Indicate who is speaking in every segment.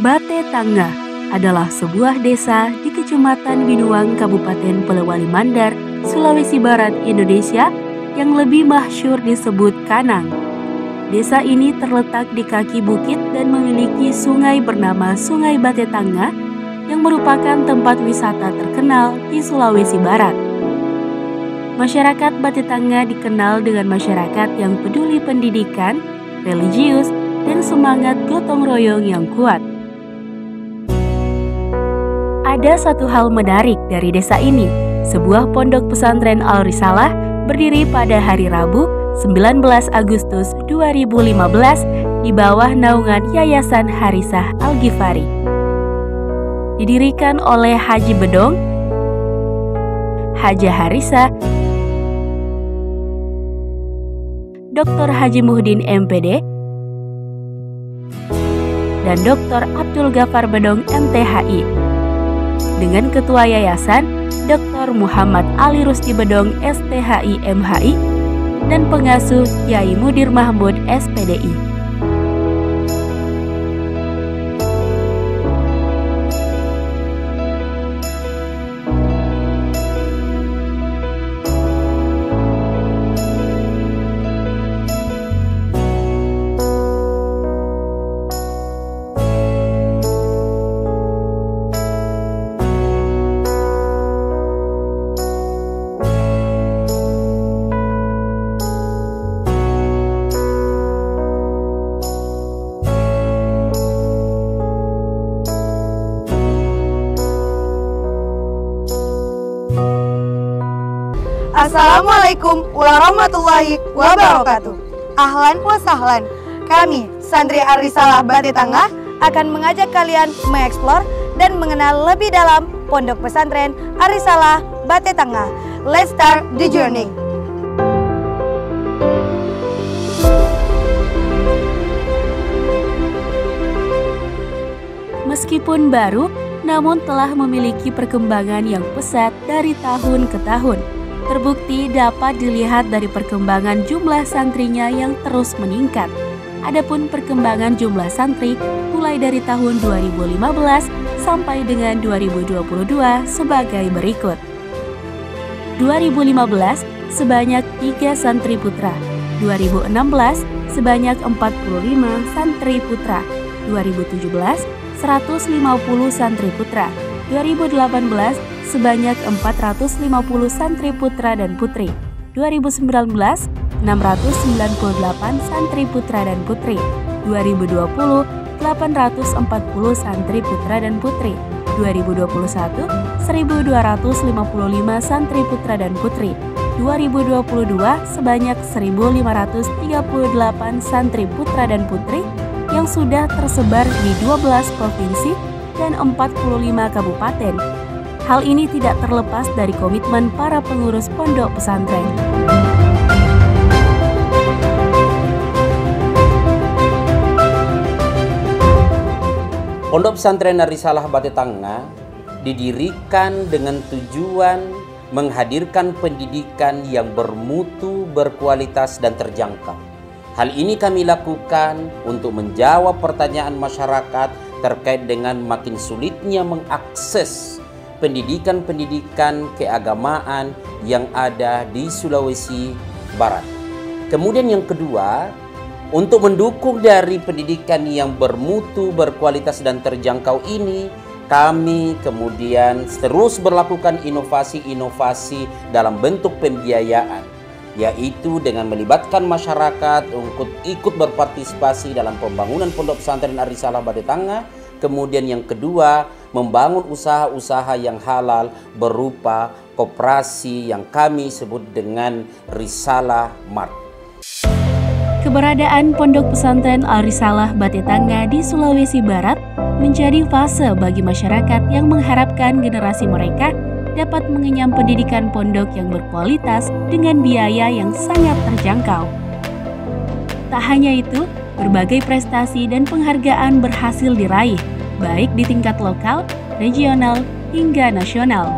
Speaker 1: Bate Tangga adalah sebuah desa di Kecamatan Binuang, Kabupaten Polewali Mandar, Sulawesi Barat, Indonesia yang lebih masyhur disebut Kanang. Desa ini terletak di kaki bukit dan memiliki sungai bernama Sungai Bate Tangga yang merupakan tempat wisata terkenal di Sulawesi Barat. Masyarakat Bate Tangga dikenal dengan masyarakat yang peduli pendidikan, religius, dan semangat gotong royong yang kuat. Ada satu hal menarik dari desa ini. Sebuah pondok pesantren Al-Risalah berdiri pada hari Rabu 19 Agustus 2015 di bawah naungan Yayasan Harisah Al-Ghifari. Didirikan oleh Haji Bedong, Haja Harisah, Dr. Haji Muhyiddin MPD, dan Dr. Abdul Ghaffar Bedong MTHI. Dengan Ketua Yayasan Dr. Muhammad Ali Rusdi Bedong STHI MHI dan Pengasuh Yai Mudir Mahmud SPDI.
Speaker 2: Assalamualaikum warahmatullahi wabarakatuh. Ahlan wa sahlan. Kami, Santri Ar-Risalah Bate Tangga, akan mengajak kalian mengeksplor dan mengenal lebih dalam Pondok Pesantren Ar-Risalah Bate Tangga. Let's start the journey.
Speaker 1: Meskipun baru, namun telah memiliki perkembangan yang pesat dari tahun ke tahun. Terbukti dapat dilihat dari perkembangan jumlah santrinya yang terus meningkat. Adapun perkembangan jumlah santri mulai dari tahun 2015 sampai dengan 2022 sebagai berikut. 2015 sebanyak 3 santri putra, 2016 sebanyak 45 santri putra, 2017 150 santri putra, 2018 sebanyak 450 santri putra dan putri, 2019 698 santri putra dan putri, 2020 840 santri putra dan putri, 2021 1255 santri putra dan putri, 2022 sebanyak 1538 santri putra dan putri yang sudah tersebar di 12 provinsi dan 45 kabupaten. Hal ini tidak terlepas dari komitmen para pengurus pondok pesantren.
Speaker 3: Pondok Pesantren Ar-Risalah Bate Tangga didirikan dengan tujuan menghadirkan pendidikan yang bermutu, berkualitas, dan terjangkau. Hal ini kami lakukan untuk menjawab pertanyaan masyarakat terkait dengan makin sulitnya mengakses pendidikan-pendidikan keagamaan yang ada di Sulawesi Barat. Kemudian yang kedua, untuk mendukung dari pendidikan yang bermutu, berkualitas, dan terjangkau ini, kami kemudian terus melakukan inovasi-inovasi dalam bentuk pembiayaan, yaitu dengan melibatkan masyarakat untuk ikut berpartisipasi dalam pembangunan Pondok Pesantren Ar-Risalah Bate Tangga. Kemudian yang kedua, membangun usaha-usaha yang halal berupa koperasi yang kami sebut dengan Risalah Mart.
Speaker 1: Keberadaan Pondok Pesantren Al-Risalah Bate Tangga di Sulawesi Barat menjadi fase bagi masyarakat yang mengharapkan generasi mereka dapat mengenyam pendidikan pondok yang berkualitas dengan biaya yang sangat terjangkau. Tak hanya itu, berbagai prestasi dan penghargaan berhasil diraih, baik di tingkat lokal, regional, hingga nasional.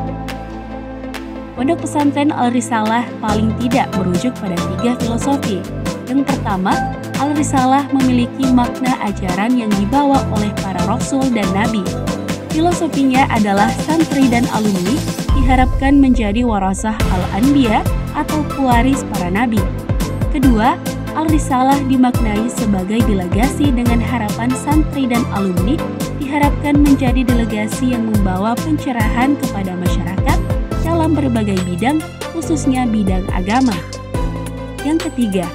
Speaker 1: Pondok Pesantren Al-Risalah paling tidak merujuk pada 3 filosofi. Yang pertama, Al-Risalah memiliki makna ajaran yang dibawa oleh para rasul dan nabi. Filosofinya adalah santri dan alumni diharapkan menjadi warasah al-anbiya atau pewaris para nabi. Kedua, Al-Risalah dimaknai sebagai delegasi dengan harapan santri dan alumni diharapkan menjadi delegasi yang membawa pencerahan kepada masyarakat dalam berbagai bidang, khususnya bidang agama. Yang ketiga,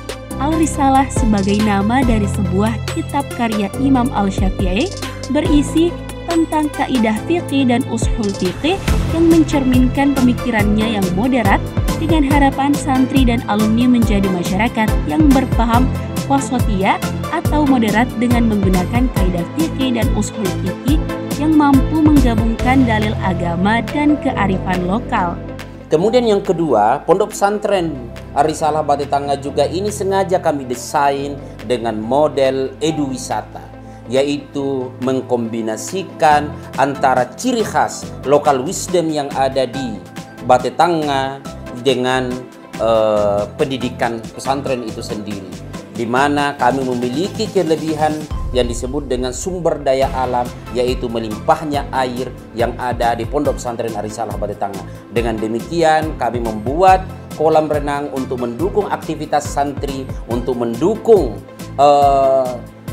Speaker 1: Al-Risalah sebagai nama dari sebuah kitab karya Imam Al-Syafi'i berisi tentang kaidah fikih dan ushul fikih yang mencerminkan pemikirannya yang moderat dengan harapan santri dan alumni menjadi masyarakat yang berpaham wasatiyah atau moderat dengan menggunakan kaidah fikih dan ushul fikih yang mampu menggabungkan dalil agama dan kearifan lokal.
Speaker 3: Kemudian yang kedua, pondok pesantren Ar-Risalah Batu Tangga juga ini sengaja kami desain dengan model eduwisata, yaitu mengkombinasikan antara ciri khas lokal wisdom yang ada di Batu Tangga dengan pendidikan pesantren itu sendiri, di mana kami memiliki kelebihan yang disebut dengan sumber daya alam, yaitu melimpahnya air yang ada di pondok pesantren Ar-Risalah Batu Tangga. Dengan demikian kami membuat kolam renang untuk mendukung aktivitas santri, untuk mendukung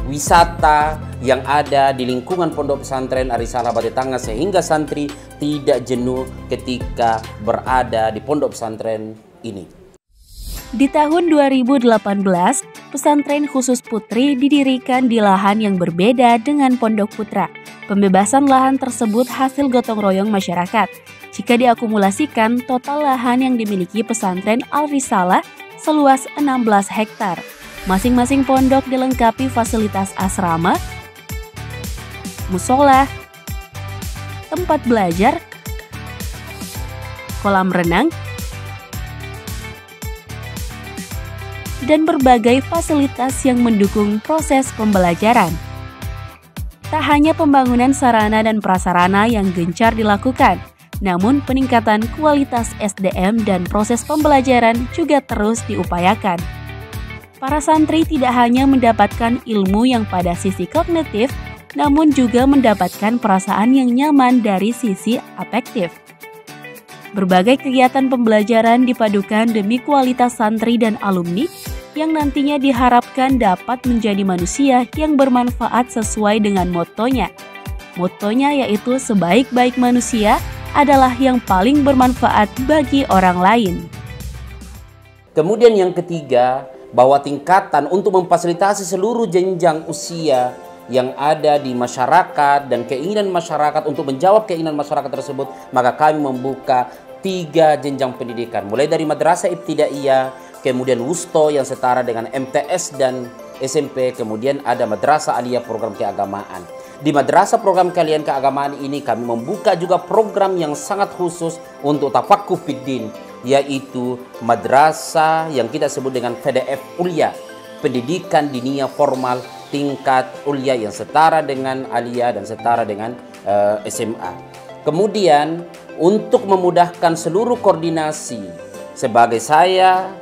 Speaker 3: wisata yang ada di lingkungan pondok pesantren Ar-Risalah Batu Tangga, sehingga santri tidak jenuh ketika berada di pondok pesantren ini.
Speaker 1: Di tahun 2018, pesantren khusus putri didirikan di lahan yang berbeda dengan pondok putra. Pembebasan lahan tersebut hasil gotong royong masyarakat. Jika diakumulasikan, total lahan yang dimiliki pesantren Al-Risalah seluas 16 hektar. Masing-masing pondok dilengkapi fasilitas asrama, musola, tempat belajar, kolam renang, dan berbagai fasilitas yang mendukung proses pembelajaran. Tak hanya pembangunan sarana dan prasarana yang gencar dilakukan, namun peningkatan kualitas SDM dan proses pembelajaran juga terus diupayakan. Para santri tidak hanya mendapatkan ilmu yang pada sisi kognitif, namun juga mendapatkan perasaan yang nyaman dari sisi afektif. Berbagai kegiatan pembelajaran dipadukan demi kualitas santri dan alumni yang nantinya diharapkan dapat menjadi manusia yang bermanfaat sesuai dengan motonya. Motonya yaitu sebaik-baik manusia adalah yang paling bermanfaat bagi orang lain.
Speaker 3: Kemudian yang ketiga, bahwa tingkatan untuk memfasilitasi seluruh jenjang usia yang ada di masyarakat dan keinginan masyarakat untuk menjawab keinginan masyarakat tersebut, maka kami membuka 3 jenjang pendidikan, mulai dari madrasah ibtidaiyah, kemudian wusto yang setara dengan MTS dan SMP, kemudian ada madrasah aliyah program keagamaan. Di madrasah program kalian keagamaan ini kami membuka juga program yang sangat khusus untuk tafakuh fiddin, yaitu madrasah yang kita sebut dengan PDF Ulia, pendidikan diniyah formal tingkat ulia yang setara dengan aliyah dan setara dengan SMA. Kemudian untuk memudahkan seluruh koordinasi, sebagai saya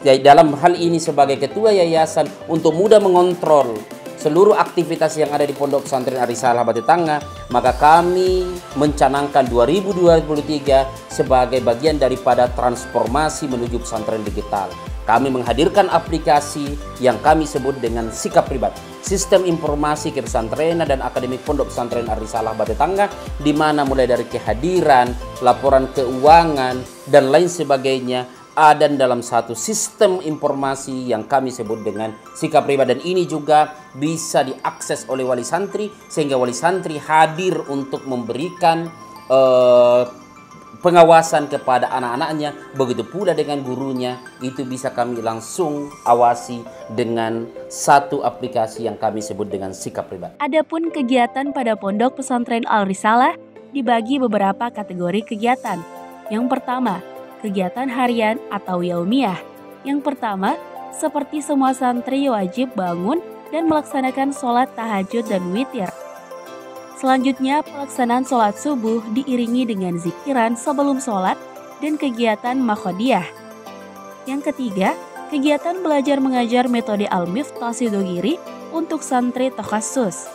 Speaker 3: dalam hal ini sebagai ketua yayasan untuk mudah mengontrol seluruh aktivitas yang ada di Pondok Pesantren Ar-Risalah Batu Tangga, maka kami mencanangkan 2023 sebagai bagian daripada transformasi menuju pesantren digital. Kami menghadirkan aplikasi yang kami sebut dengan Sikap Pribat, Sistem Informasi Kepesantrenan dan Akademik Pondok Pesantren Ar-Risalah Batu Tangga, di mana mulai dari kehadiran, laporan keuangan, dan lain sebagainya ada dalam satu sistem informasi yang kami sebut dengan Sikap Pribat, dan ini juga bisa diakses oleh wali santri sehingga wali santri hadir untuk memberikan pengawasan kepada anak-anaknya, begitu pula dengan gurunya, itu bisa kami langsung awasi dengan satu aplikasi yang kami sebut dengan Sikap Pribat.
Speaker 1: Adapun kegiatan pada Pondok Pesantren Al-Risalah dibagi beberapa kategori kegiatan. Yang pertama, kegiatan harian atau yaumiyah. Yang pertama, seperti semua santri wajib bangun dan melaksanakan sholat tahajud dan witir. Selanjutnya, pelaksanaan sholat subuh diiringi dengan zikiran sebelum sholat dan kegiatan makhodiyah. Yang ketiga, kegiatan belajar mengajar metode Al-Miftah Sidogiri untuk santri takhasus.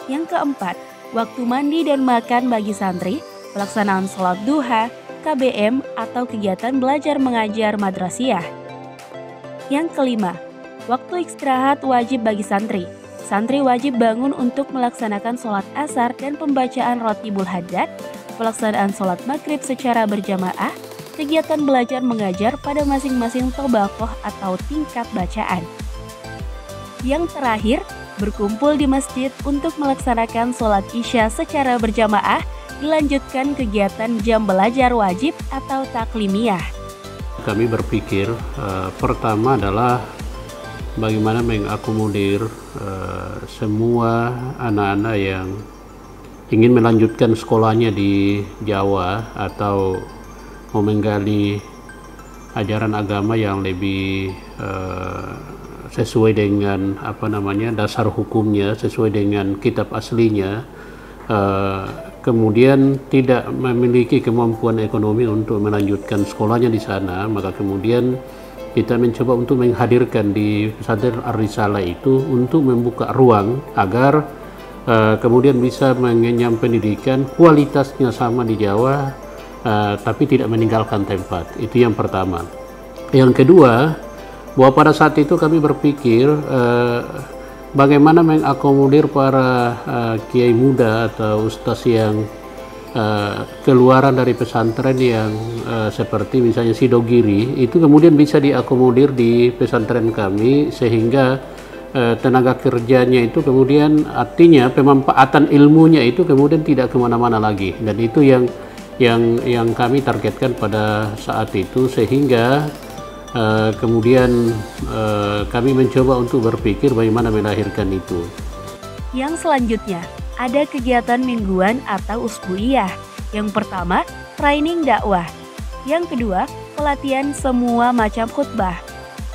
Speaker 1: Yang keempat, waktu mandi dan makan bagi santri, pelaksanaan sholat duha, KBM atau kegiatan belajar mengajar madrasiyah. Yang kelima, waktu istirahat wajib bagi santri. Santri wajib bangun untuk melaksanakan sholat asar dan pembacaan rotibul haddad, pelaksanaan sholat maghrib secara berjamaah, kegiatan belajar mengajar pada masing-masing tobakoh atau tingkat bacaan. Yang terakhir, berkumpul di masjid untuk melaksanakan sholat isya secara berjamaah, dilanjutkan kegiatan jam belajar wajib atau taklimiyah.
Speaker 4: Kami berpikir pertama adalah bagaimana mengakomodir semua anak-anak yang ingin melanjutkan sekolahnya di Jawa atau mau menggali ajaran agama yang lebih sesuai dengan dasar hukumnya, sesuai dengan kitab aslinya, kemudian tidak memiliki kemampuan ekonomi untuk melanjutkan sekolahnya di sana, maka kemudian kita mencoba untuk menghadirkan di pesantren Ar-Risalah itu untuk membuka ruang agar kemudian bisa mengenyam pendidikan kualitasnya sama di Jawa, tapi tidak meninggalkan tempat. Itu yang pertama. Yang kedua, bahwa pada saat itu kami berpikir bagaimana mengakomodir para kiai muda atau ustaz yang keluaran dari pesantren yang seperti misalnya Sidogiri, itu kemudian bisa diakomodir di pesantren kami sehingga tenaga kerjanya itu kemudian artinya pemanfaatan ilmunya itu kemudian tidak kemana-mana lagi, dan itu yang kami targetkan pada saat itu, sehingga kemudian kami mencoba untuk berpikir bagaimana melahirkan itu.
Speaker 1: Yang selanjutnya, ada kegiatan mingguan atau usbuiyah. Yang pertama, training dakwah. Yang kedua, pelatihan semua macam khutbah.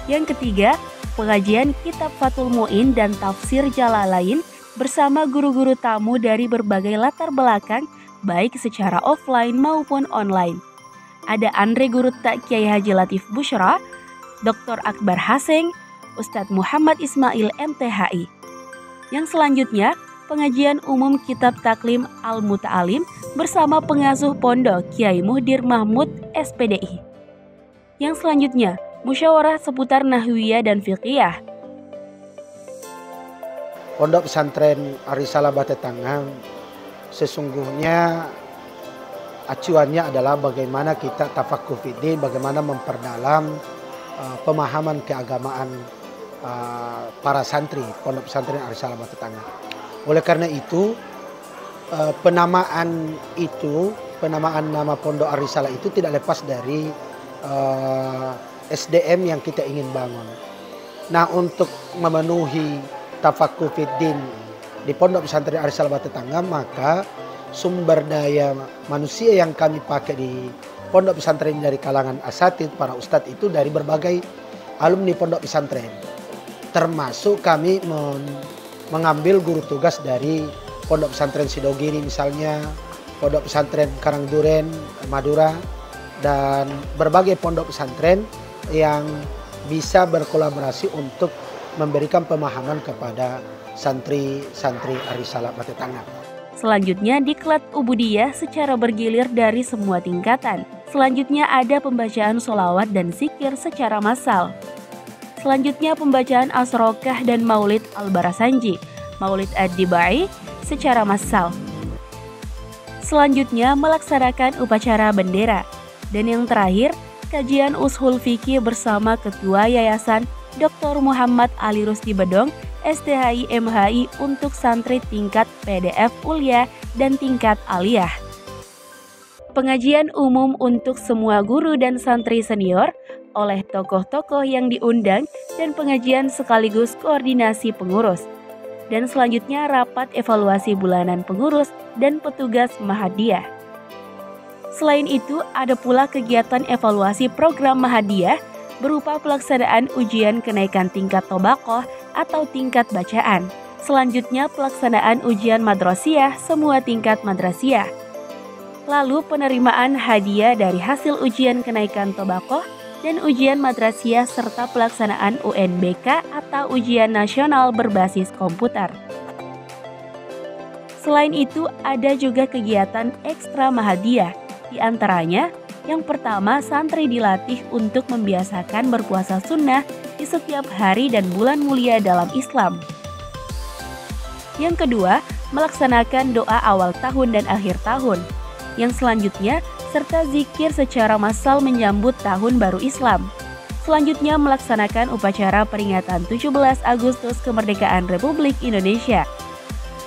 Speaker 1: Yang ketiga, pengajian kitab Fathul Mu'in dan tafsir Jalalain bersama guru-guru tamu dari berbagai latar belakang, baik secara offline maupun online. Ada Andre Guru Tak Kiai Haji Latif Bushra, Dr. Akbar Haseng, Ustadz Muhammad Ismail MTHI. Yang selanjutnya, pengajian umum kitab taklim Al-Muta'alim bersama pengasuh pondok Kiai Muhdir Mahmud SPDI. Yang selanjutnya, musyawarah seputar nahwiyah dan fiqhiyah.
Speaker 5: Pondok pesantren Ar-Risalah Batetangan sesungguhnya acuannya adalah bagaimana kita tafaqquh fiddin, bagaimana memperdalam pemahaman keagamaan para santri Pondok Pesantren Ar-Risalah Batetangan. Oleh karena itu penamaan nama Pondok Ar-Risalah itu tidak lepas dari SDM yang kita ingin bangun. Nah, untuk memenuhi tafaqquh fiddin di Pondok Pesantren Ar-Risalah Batetangan, maka sumber daya manusia yang kami pakai di pondok pesantren dari kalangan asatid, para ustadz itu dari berbagai alumni pondok pesantren. Termasuk kami mengambil guru tugas dari pondok pesantren Sidogiri misalnya, pondok pesantren Karangduren, Madura, dan berbagai pondok pesantren yang bisa berkolaborasi untuk memberikan pemahaman kepada santri-santri Ar-Risalah Batetangan.
Speaker 1: Selanjutnya diklat ubudiyah secara bergilir dari semua tingkatan. Selanjutnya ada pembacaan sholawat dan zikir secara massal. Selanjutnya pembacaan asrokah dan maulid al-barasanji, maulid ad-dibai secara massal. Selanjutnya melaksanakan upacara bendera. Dan yang terakhir, kajian ushul fikih bersama Ketua Yayasan Dr. Muhammad Ali Rusdi Bedong, STHI MHI untuk santri tingkat PDF Ulia dan tingkat Aliyah. Pengajian umum untuk semua guru dan santri senior oleh tokoh-tokoh yang diundang dan pengajian sekaligus koordinasi pengurus. Dan selanjutnya rapat evaluasi bulanan pengurus dan petugas Mahadiyah. Selain itu, ada pula kegiatan evaluasi program Mahadiyah berupa pelaksanaan ujian kenaikan tingkat tobakoh atau tingkat bacaan. Selanjutnya pelaksanaan ujian madrasiyah semua tingkat madrasiyah. Lalu penerimaan hadiah dari hasil ujian kenaikan tobakoh dan ujian madrasiyah serta pelaksanaan UNBK atau ujian nasional berbasis komputer. Selain itu, ada juga kegiatan ekstra mahadiyah, di antaranya yang pertama, santri dilatih untuk membiasakan berpuasa sunnah di setiap hari dan bulan mulia dalam Islam. Yang kedua, melaksanakan doa awal tahun dan akhir tahun. Yang selanjutnya, serta zikir secara massal menyambut tahun baru Islam. Selanjutnya, melaksanakan upacara peringatan 17 Agustus kemerdekaan Republik Indonesia.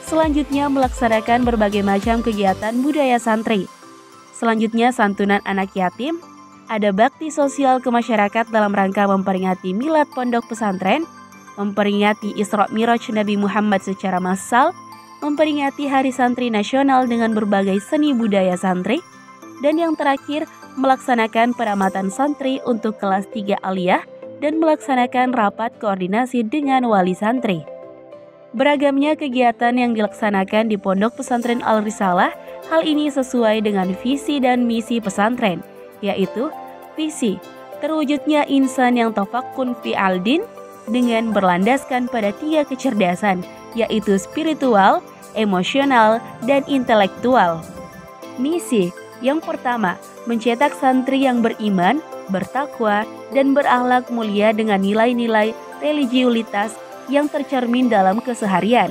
Speaker 1: Selanjutnya, melaksanakan berbagai macam kegiatan budaya santri. Selanjutnya, santunan anak yatim, ada bakti sosial ke masyarakat dalam rangka memperingati milad pondok pesantren, memperingati Isra Miraj Nabi Muhammad secara massal, memperingati Hari Santri Nasional dengan berbagai seni budaya santri, dan yang terakhir, melaksanakan peramatan santri untuk kelas 3 aliyah dan melaksanakan rapat koordinasi dengan wali santri. Beragamnya kegiatan yang dilaksanakan di Pondok Pesantren Al-Risalah, hal ini sesuai dengan visi dan misi pesantren, yaitu visi terwujudnya insan yang tafakkun fi al-din dengan berlandaskan pada 3 kecerdasan, yaitu spiritual, emosional, dan intelektual. Misi yang pertama, mencetak santri yang beriman, bertakwa, dan berakhlak mulia dengan nilai-nilai religiulitas yang tercermin dalam keseharian.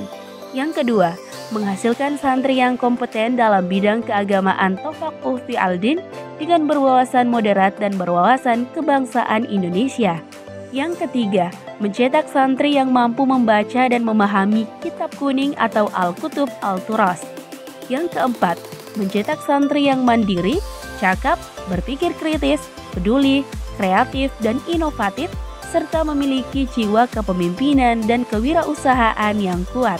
Speaker 1: Yang kedua, menghasilkan santri yang kompeten dalam bidang keagamaan tafakuh fi al-din dengan berwawasan moderat dan berwawasan kebangsaan Indonesia. Yang ketiga, mencetak santri yang mampu membaca dan memahami kitab kuning atau Al-Kutub Al-Turas. Yang keempat, mencetak santri yang mandiri, cakap, berpikir kritis, peduli, kreatif, dan inovatif, serta memiliki jiwa kepemimpinan dan kewirausahaan yang kuat.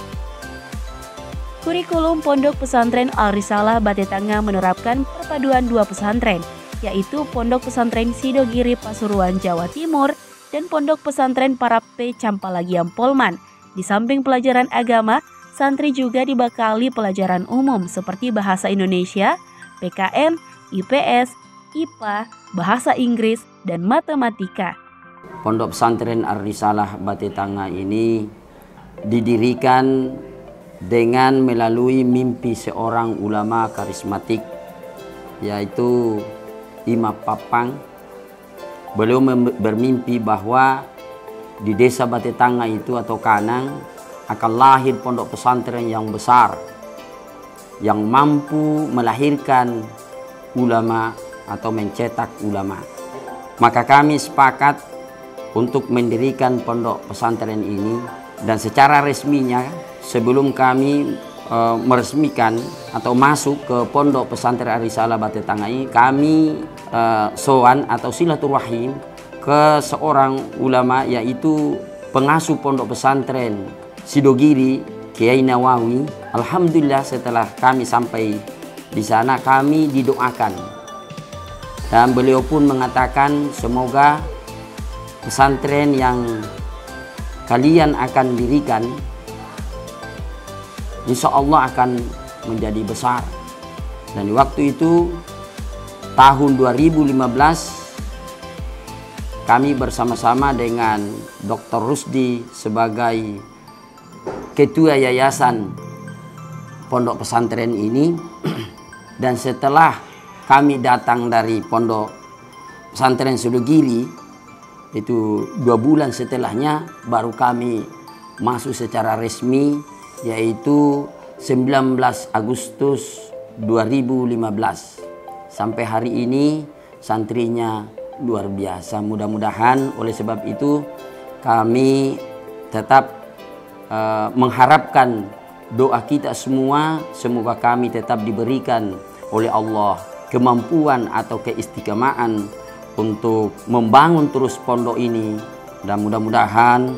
Speaker 1: Kurikulum Pondok Pesantren Al-Risalah Batetanga menerapkan perpaduan 2 pesantren, yaitu Pondok Pesantren Sidogiri Pasuruan, Jawa Timur, dan Pondok Pesantren Parapte Campalagiam Polman. Di samping pelajaran agama, santri juga dibekali pelajaran umum seperti bahasa Indonesia, PKN, IPS, IPA, bahasa Inggris, dan matematika.
Speaker 6: Pondok Pesantren Ar-Risalah Batetanga ini didirikan dengan melalui mimpi seorang ulama karismatik, yaitu Imam Papang. Beliau bermimpi bahwa di desa Batetanga itu atau Kanang akan lahir pondok pesantren yang besar, yang mampu melahirkan ulama atau mencetak ulama. Maka kami sepakat untuk mendirikan pondok pesantren ini, dan secara resminya sebelum kami meresmikan atau masuk ke Pondok Pesantren Ar-Risalah Batetanga ini, kami sowan atau silaturahim ke seorang ulama, yaitu pengasuh Pondok Pesantren Sidogiri, Kiai Nawawi. Alhamdulillah setelah kami sampai di sana, kami didoakan, dan beliau pun mengatakan semoga pesantren yang kalian akan dirikan insya Allah akan menjadi besar. Dan di waktu itu tahun 2015 kami bersama-sama dengan Dr. Rusdi sebagai ketua yayasan pondok pesantren ini. Dan setelah kami datang dari Pondok Pesantren Sidogiri, itu 2 bulan setelahnya baru kami masuk secara resmi, yaitu 19 Agustus 2015. Sampai hari ini santrinya luar biasa. Mudah-mudahan oleh sebab itu kami tetap mengharapkan doa kita semua, semoga kami tetap diberikan oleh Allah kemampuan atau keistiqomahan untuk membangun terus pondok ini, dan mudah-mudahan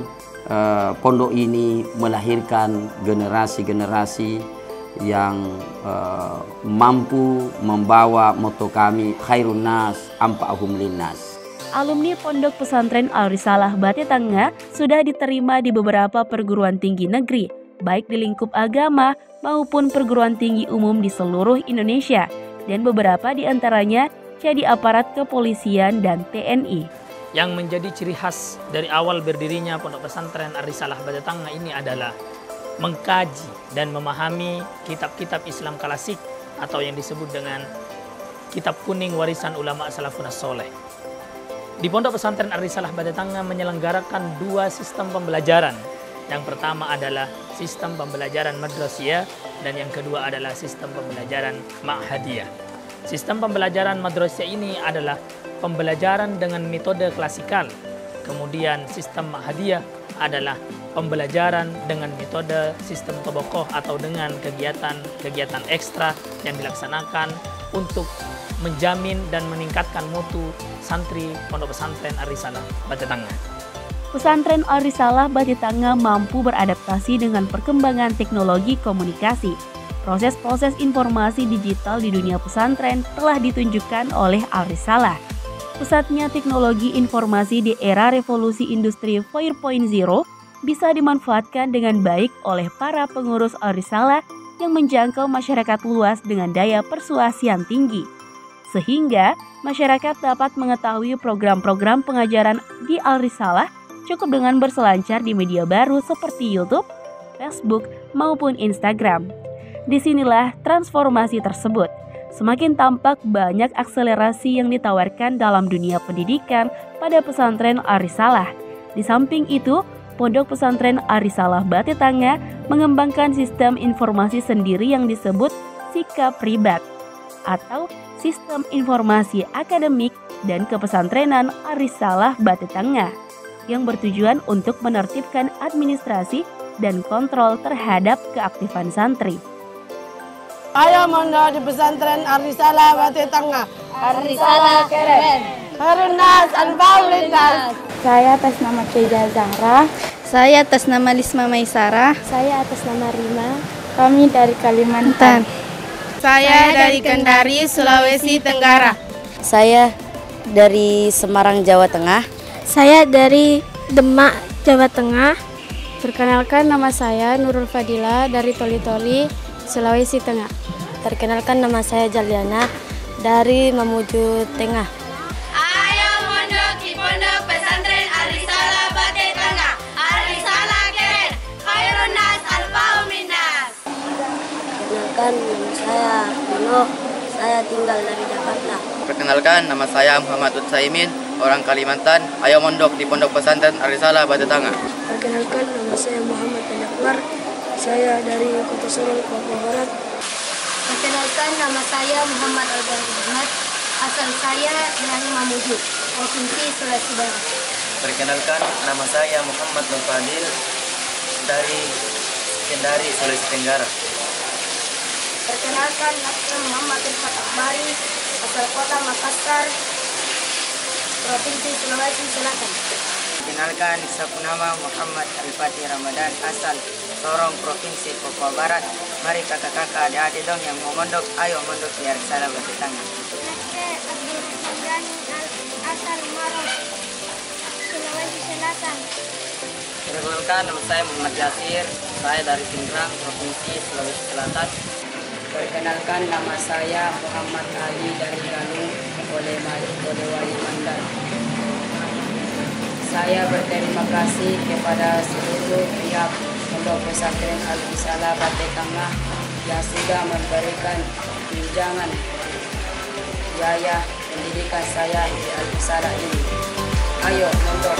Speaker 6: pondok ini melahirkan generasi-generasi yang mampu membawa moto kami khairun nas anfa'uhum linnas.
Speaker 1: Alumni Pondok Pesantren Al-Risalah Batetanga sudah diterima di beberapa perguruan tinggi negeri, baik di lingkup agama maupun perguruan tinggi umum di seluruh Indonesia, dan beberapa di antaranya bekerja di aparat kepolisian dan TNI.
Speaker 7: Yang menjadi ciri khas dari awal berdirinya Pondok Pesantren Ar-Risalah Batu Tangah ini adalah mengkaji dan memahami kitab-kitab Islam klasik atau yang disebut dengan kitab kuning warisan ulama salafun as-soleh. Di Pondok Pesantren Ar-Risalah Batu Tangah menyelenggarakan 2 sistem pembelajaran. Yang pertama adalah sistem pembelajaran madrasiyah dan yang kedua adalah sistem pembelajaran ma'hadiyah. Sistem pembelajaran madrasiyah ini adalah pembelajaran dengan metode klasikal. Kemudian sistem ma'hadiyah adalah pembelajaran dengan metode sistem tobokoh atau dengan kegiatan ekstra yang dilaksanakan untuk menjamin dan meningkatkan mutu santri Pondok Pesantren Ar-Risalah Batu Tangah.
Speaker 1: Pesantren Ar-Risalah Batu Tangah mampu beradaptasi dengan perkembangan teknologi komunikasi. Proses-proses informasi digital di dunia pesantren telah ditunjukkan oleh Ar-Risalah. Pesatnya teknologi informasi di era revolusi industri 4.0 bisa dimanfaatkan dengan baik oleh para pengurus Ar-Risalah yang menjangkau masyarakat luas dengan daya persuasi yang tinggi. Sehingga masyarakat dapat mengetahui program-program pengajaran di Ar-Risalah cukup dengan berselancar di media baru seperti YouTube, Facebook, maupun Instagram. Disinilah transformasi tersebut. Semakin tampak banyak akselerasi yang ditawarkan dalam dunia pendidikan pada pesantren Ar-Risalah. Di samping itu, Pondok Pesantren Ar-Risalah Batu Tangah mengembangkan sistem informasi sendiri yang disebut sikap pribat atau sistem informasi akademik dan kepesantrenan Ar-Risalah Batu Tangah yang bertujuan untuk menertibkan administrasi dan kontrol terhadap keaktifan santri.
Speaker 8: Ayo mondok di pesantren Ar-Risalah Batu Tangah.
Speaker 2: Ar-Risalah keren.
Speaker 8: Harunnas al-Baulitas.
Speaker 9: Saya atas nama Keja Zahra.
Speaker 2: Saya atas nama Lisma Maisarah.
Speaker 9: Saya atas nama Rima. Kami dari Kalimantan.
Speaker 8: Saya dari Kendari, Sulawesi Tenggara.
Speaker 10: Saya dari Semarang, Jawa Tengah.
Speaker 9: Saya dari Demak, Jawa Tengah. Perkenalkan, nama saya Nurul Fadila dari Toli-Toli, Sulawesi Tengah.
Speaker 10: Perkenalkan, nama saya Jaliana dari Mamuju Tengah.
Speaker 11: Ayo mondok di Pondok Pesantren Ar-Risalah Batu Tangah. Ar-Risalah keren. Khairun nas alfa'u minnas.
Speaker 10: Perkenalkan, nama saya Nuno. Saya tinggal dari Jakarta.
Speaker 12: Perkenalkan, nama saya Muhammad Utsaimin, orang Kalimantan. Ayo mondok di Pondok Pesantren Ar-Risalah Batu Tangah.
Speaker 9: Perkenalkan, nama saya Muhammad Anwar. Saya dari Kota Solo, Papua Barat.
Speaker 11: Perkenalkan, nama saya Muhammad Al-Bani Ahmad. Asal saya dari Mamuju, Provinsi Sulawesi Barat.
Speaker 12: Perkenalkan, nama saya Muhammad Nur Fadil dari Kendari, Sulawesi Tenggara.
Speaker 11: Perkenalkan, saya Muhammad Irfat Akbari, asal kota Makassar, Provinsi Sulawesi Selatan.
Speaker 12: Perkenalkan, saya nama Muhammad Al-Fatih Ramadan, asal Sorong, Provinsi Papua Barat. Mari kakak-kakak, adik-adik dong yang mau mondok, ayo mondok di Ar-Risalah Batu Tangah.
Speaker 11: Asal Maros, Sulawesi Selatan.
Speaker 12: Perkenalkan, nama saya Muhammad Yasir, saya dari Pindrang, Provinsi Sulawesi Selatan.
Speaker 13: Perkenalkan, nama saya Muhammad Ali dari Galung, Polewali Mandar. Saya berterima kasih kepada seluruh pihak Pondok Pesantren Ar-Risalah Batu Tangah yang sudah memberikan tunjangan biaya pendidikan saya di Ar-Risalah ini. Ayo mondok